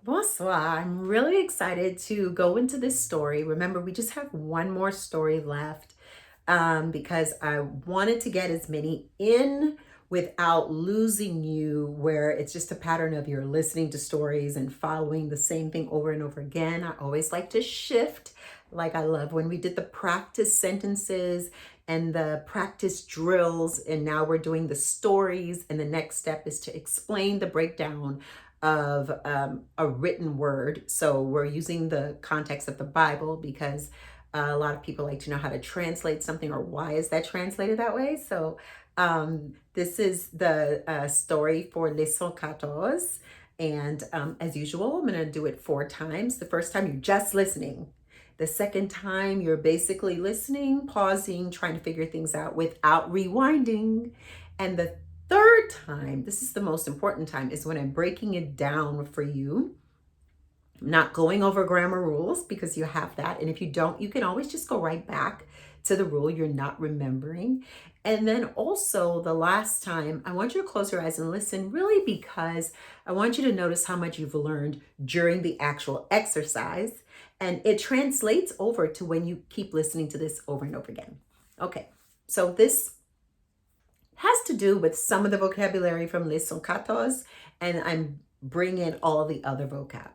Bonsoir. I'm really excited to go into this story. Remember, we just have one more story left because I wanted to get as many in without losing you, where it's just a pattern of you're listening to stories and following the same thing over and over again. I always like to shift. Like I love when we did the practice sentences and the practice drills, and now we're doing the stories. And the next step is to explain the breakdown of a written word. So we're using the context of the Bible because a lot of people like to know how to translate something or why is that translated that way. So this is the story for Leçon 14. And as usual, I'm going to do it 4 times. The first time you're just listening. The second time you're basically listening, pausing, trying to figure things out without rewinding. And the third time, this is the most important time, is when I'm breaking it down for you. I'm not going over grammar rules because you have that. And if you don't, you can always just go right back to the rule you're not remembering. And then also the last time, I want you to close your eyes and listen, really, because I want you to notice how much you've learned during the actual exercise. And it translates over to when you keep listening to this over and over again. Okay, so this has to do with some of the vocabulary from Leçon 14, and I'm bringing all the other vocab.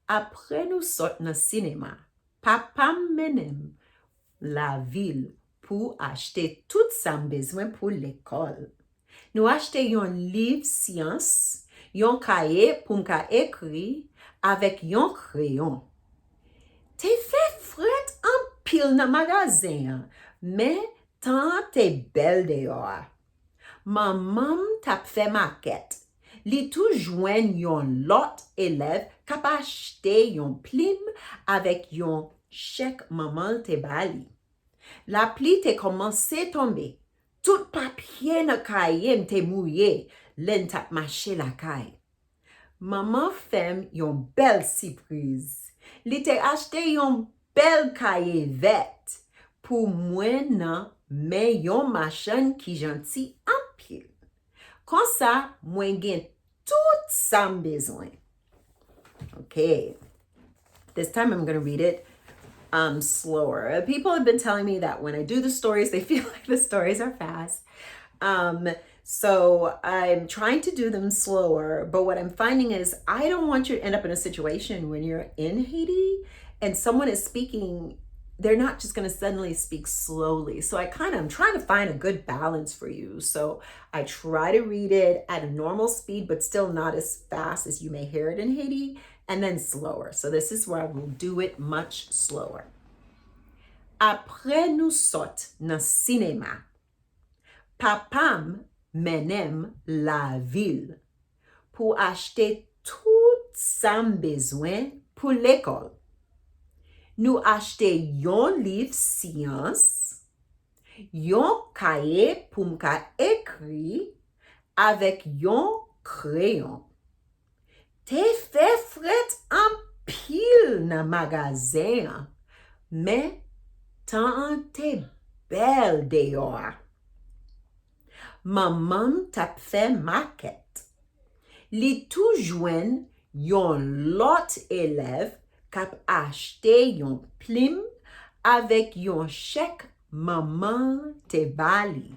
Après nous sort nan cinéma, papa menem la ville pour acheter tout sa bezwen pour l'école. Nous achete yon livre science, yon kaye pou mka ekri avec yon crayon. Te fe fret an pil nan magasin, mais tan te bel deyo. Maman tap fe maket. Li tou jwen yon lot élève kap achete yon plim avec yon chèque maman te bali. La pli te komanse tombe. Tout papye nan kayem te mouye len tap mache la kay. Maman fem yon bel surprise. Li te achete yon bel kaye vet pou mwen nan men yon machan ki janti an pil. Kon sa, mwen gen tout sa m bezwen. Okay. This time I'm going to read it slower. People have been telling me that when I do the stories, they feel like the stories are fast. So I'm trying to do them slower, but what I'm finding is I don't want you to end up in a situation when you're in Haiti and someone is speaking, they're not just going to suddenly speak slowly. So I'm trying to find a good balance for you. So I try to read it at a normal speed, but still not as fast as you may hear it in Haiti, and then slower. So this is where I will do it much slower. Après nous sort nan cinéma, papam menem la ville pour acheter tout sa bezwen pour l'école. Nous achete yon livre science, yon kaye pou mka ekri avec yon crayon. Te fe fret an pil nan magasin, men tan te bel deyo. Maman tap fe maket. Li tou jwen yon lot élève kap achete yon plim avec yon chèque maman te bali.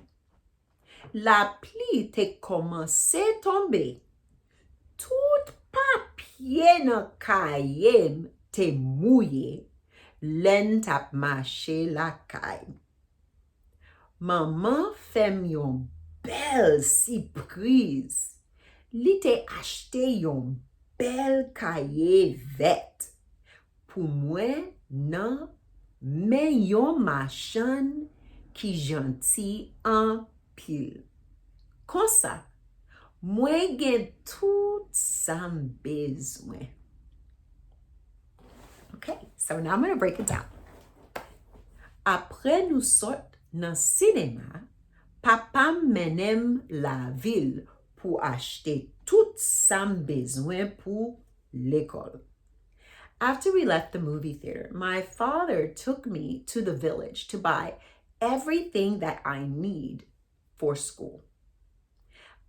La pli te komanse tombe. Tout papye nan kayem te mouye len tap mache la kay. Maman fem yon bel surprise. Li te achete yon bel kaye vet pou mwen nan men yon machan ki janti an pil. Kon sa, mwen gen tout sa bezwen. Okay, so now I'm going to break it down. Après nous sort nan cinéma, papa menem la ville pour acheter tout sa bezwen pour l'école. After we left the movie theater, my father took me to the village to buy everything that I need for school.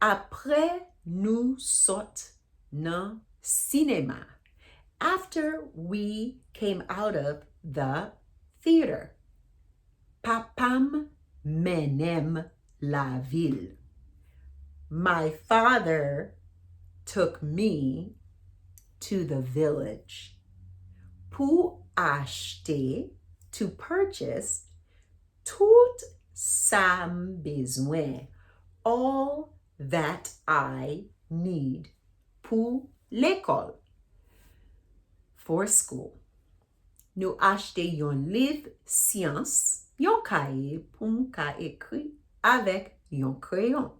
Après nous sort nan cinema. After we came out of the theater. Papam menem la ville. My father took me to the village. Pour acheter, to purchase, tout ça besoin, all that I need. Pour l'école, for school. Nous acheter yon livre science, yon cahier pour m'ka écrit avec yon crayon.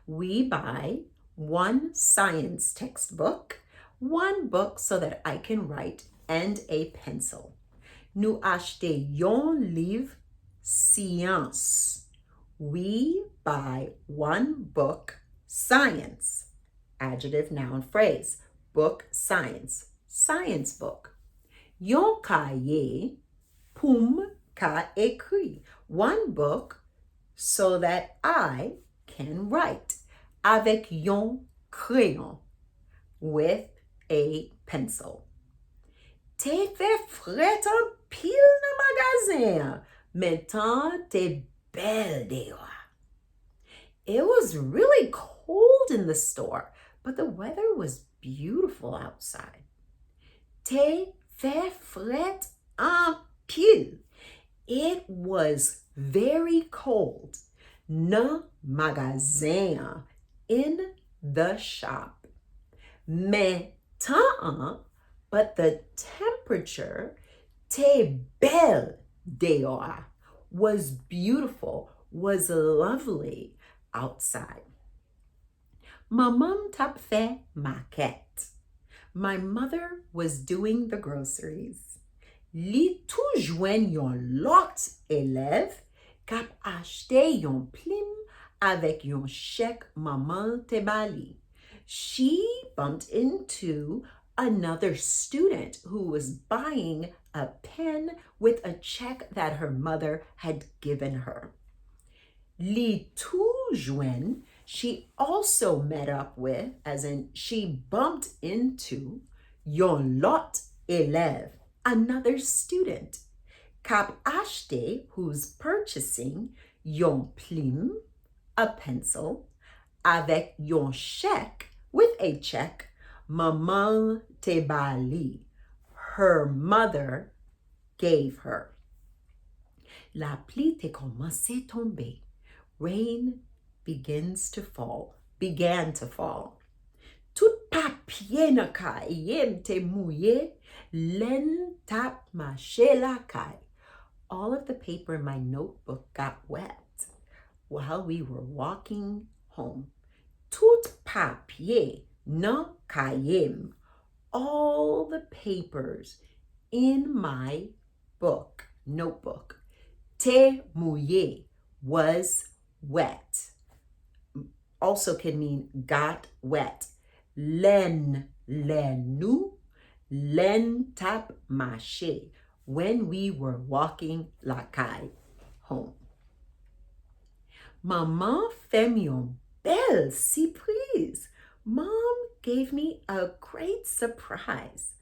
We buy one science textbook, one book so that I can write, and a pencil. Nous acheter yon livre science. We buy one book, science, adjective, noun, phrase, book, science book. Yon cahier, poum ka écrit, one book so that I can write, avec yon crayon, with a pencil. Te fait fret en pile nan magasin, maintenant te belle dehors. It was really cold in the store, but the weather was beautiful outside. Te fait fret en pile. It was very cold. Nan magasin, in the shop. Maintenant, but the temperature, te belle dehors, was beautiful, was lovely outside. Maman tap fait maquette. My mother was doing the groceries. Li tou jwen yon lot élève kap achete yon plim avec yon chèque maman te bali. She bumped into another student who was buying a pen with a check that her mother had given her. Li tou jwen, she also met up with, as in she bumped into, yon lot élève, another student. Kap achete, who's purchasing, yon plim, a pencil, avec yon chèque, with a check, maman te bali, her mother gave her. La pluie te commencé tomber. Rain began to fall. Tout papier na kayem te mouillé, len tap mache la kay. All of the paper in my notebook got wet while we were walking home. Tout papier na kayem, all the papers in my notebook, te mouillé, was wet. Also can mean got wet. Len nou, len tap mache, when we were walking la caille home. Maman fait yon belle surprise. Mom gave me a great surprise.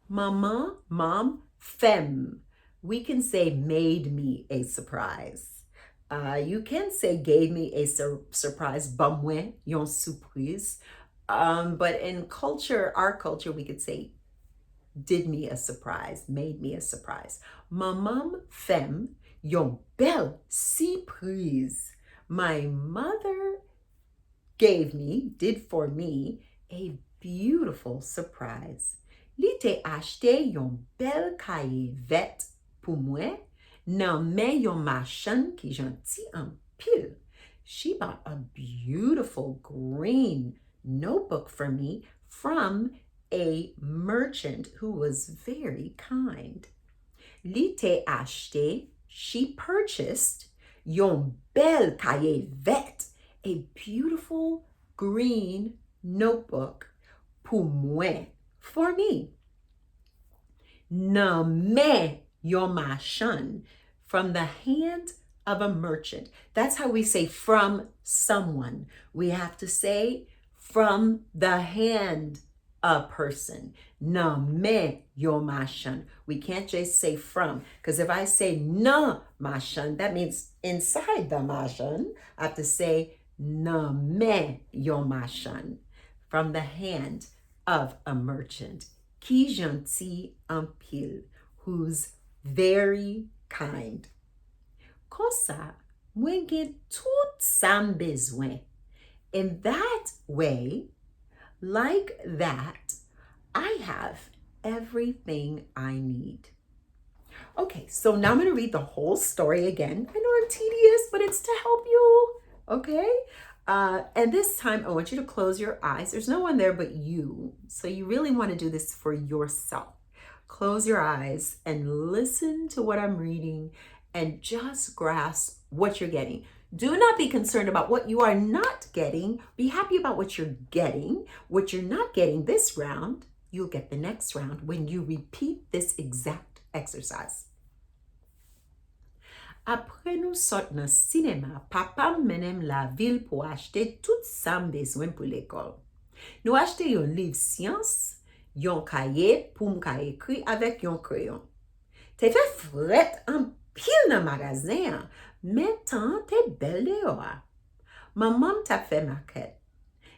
Mom, femme. We can say made me a surprise. You can say gave me a surprise, bamwe, yon surprise. But in our culture, we could say did me a surprise, made me a surprise. Maman femme, yon belle surprise. My mother did for me, a beautiful surprise. Li te achete yon belle cahier vet pou mwen, nan men yon machan ki janti an pile. She bought a beautiful green notebook for me from a merchant who was very kind. Li te achete, she purchased, yon belle cahier vet, a beautiful green notebook pou mwen, for me. Nan men yon machan, from the hand of a merchant. That's how we say from someone. We have to say from the hand a person. Nan men yon machan. We can't just say from, because if I say nan machan, that means inside the machan. I have to say nan men yon machan, from the hand of a merchant. Ki gentil en pile, who's very kind. Kon sa, mwen gen tout sam bezwen. In that way, like that, I have everything I need. Okay, so now I'm going to read the whole story again. I know I'm tedious, but it's to help you, okay? And this time, I want you to close your eyes. There's no one there but you, so you really want to do this for yourself. Close your eyes and listen to what I'm reading and just grasp what you're getting. Do not be concerned about what you are not getting. Be happy about what you're getting. What you're not getting this round, you'll get the next round when you repeat this exact exercise. Apre nou sot nan sinema, papa menem la vil pou achete tout sa m bezwen pou l'ekol. Nou achete yon liv siyans, yon kaye pou m ka ekri avek yon kreyon. Te fe fret an pil nan magazin, men tan te bel de yo a. Maman tap fe maket.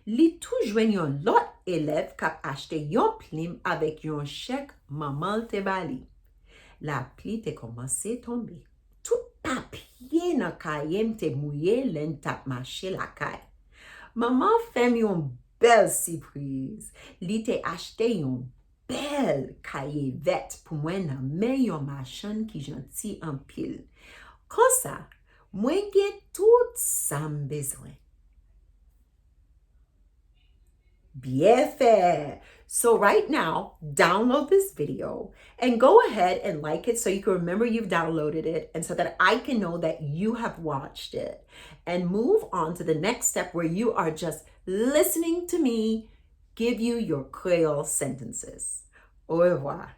Li tou jwen yon lot elev kap achete yon plim avek yon chek maman te bali. La pli te komanse tombe. Tout papye nan kayem te mouye len tap mache la kay. Maman fem yon bel siprise. Li te achete yon bel kaye vet pou mwen nan men yon machan ki janti an pil. Kon sa, mwen gen tout sa m bezwen. Bien fait. So right now, download this video and go ahead and like it so you can remember you've downloaded it and so that I can know that you have watched it, and move on to the next step where you are just listening to me give you your Creole sentences. Au revoir.